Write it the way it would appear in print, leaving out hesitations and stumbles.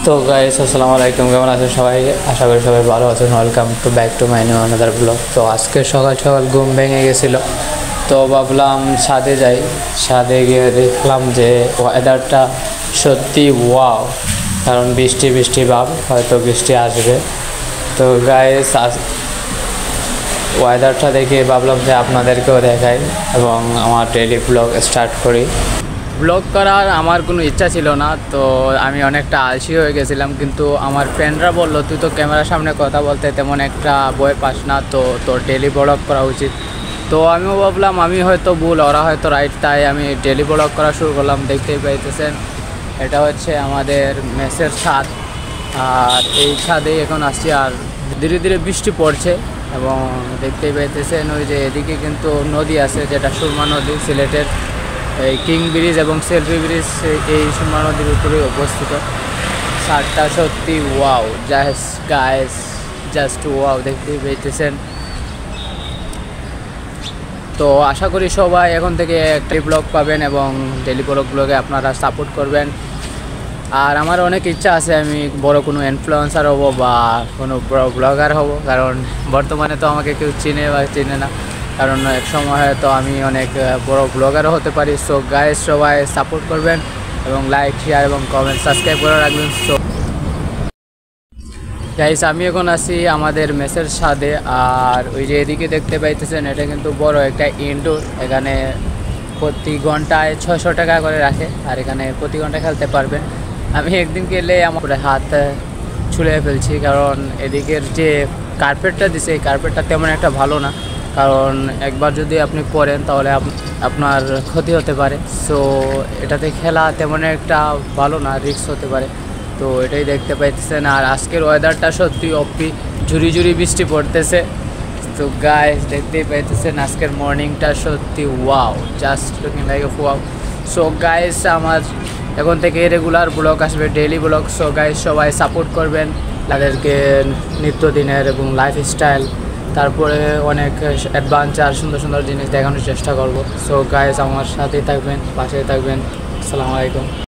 তো গাইস আসসালামু আলাইকুম, কেমন আছেন সবাই? আশা করি সবাই ভালো আছেন। Welcome to back to my new another blog. তো আজকে সকাল সকাল ঘুম ভেঙে গেছিলো, তো ভাবলাম ছাদে যাই। ছাদে গিয়ে দেখলাম যে ওয়েদারটা সত্যি ওয়াও, কারণ বৃষ্টি বৃষ্টি ভাব, হয়তো বৃষ্টি আসবে। তো গাইস ওয়েদারটা দেখে ভাবলাম যে আপনাদেরকেও দেখাই এবং আমার ডেইলি ব্লগ স্টার্ট করি। ব্লগ করার আমার কোনো ইচ্ছা ছিল না, তো আমি অনেকটা আলসি হয়ে গেছিলাম, কিন্তু আমার ফ্রেন্ডরা বললো তুই তো ক্যামেরার সামনে কথা বলতে তেমন একটা ভয় পাস না, তো তোর ডেইলি ব্লগ করা উচিত। তো আমিও ভাবলাম আমি হয়তো ভুল, ওরা হয়তো রাইট, তাই আমি ডেইলি ব্লগ করা শুরু করলাম। দেখতেই পাইতেছেন এটা হচ্ছে আমাদের মেসের ছাদ, আর এই ছাদে এখন আসছি, আর ধীরে ধীরে বৃষ্টি পড়ছে। এবং দেখতেই পাইতেছেন ওই যে এদিকে কিন্তু নদী আছে, যেটা সুরমা নদী, সিলেটের এই কিং ব্রিজ এবং সেলফি ব্রিজ এই সুরমা নদীর উপরে অবস্থিত। ছাদটা সত্যি ওয়াও, জাস্ট ওয়াও, দেখতেই পেয়েছেন। তো আশা করি সবাই এখন থেকে একটা ব্লগ পাবেন এবং ডেলি ব্লগে আপনারা সাপোর্ট করবেন। আর আমার অনেক ইচ্ছা আছে আমি বড় কোনো ইনফ্লুয়েন্সার হব বা কোনো ব্লগার হব, কারণ বর্তমানে তো আমাকে কেউ চিনে বা চিনে না, কারণ এক সময় হয়তো আমি অনেক বড় ব্লগারও হতে পারি। সো গাইস সবাই সাপোর্ট করবেন এবং লাইক, শেয়ার এবং কমেন্ট, সাবস্ক্রাইব করে রাখবেন। সো গাইস আমি এখন আছি আমাদের মেসের ছাদে, আর ওই যে এদিকে দেখতে পাইতেছেন এটা কিন্তু বড় একটা ইনডোর। এখানে প্রতি ঘন্টায় 600 টাকা করে রাখে, আর এখানে প্রতি ঘন্টা খেলতে পারবেন। আমি একদিন গেলে আমার হাত ছুলে ফেলছি, কারণ এদিকের যে কার্পেটটা দিছে এই কার্পেটটা তেমন একটা ভালো না, কারণ একবার যদি আপনি পড়েন তাহলে আপনার ক্ষতি হতে পারে। সো এটাতে খেলা তেমন একটা ভালো না, রিস্ক হতে পারে। তো এটাই দেখতে পাইতেছেন। আর আজকের ওয়েদারটা সত্যি অপি, ঝুরি ঝুরি বৃষ্টি পড়তেছে। তো গাইস দেখতেই পাইতেছেন আজকের মর্নিংটা সত্যি wow, just looking like a wow. So guys আমার এখন থেকে রেগুলার ব্লগ আসবে, ডেইলি ব্লগ। সো গাইস সবাই সাপোর্ট করবেন, তাদেরকে নিত্যদিনের এবং লাইফস্টাইল, তারপরে অনেক অ্যাডভেঞ্চার, সুন্দর সুন্দর জিনিস দেখানোর চেষ্টা করব। সো গাইস আমার সাথেই থাকবেন, পাশে থাকবেন। আসসালামু আলাইকুম।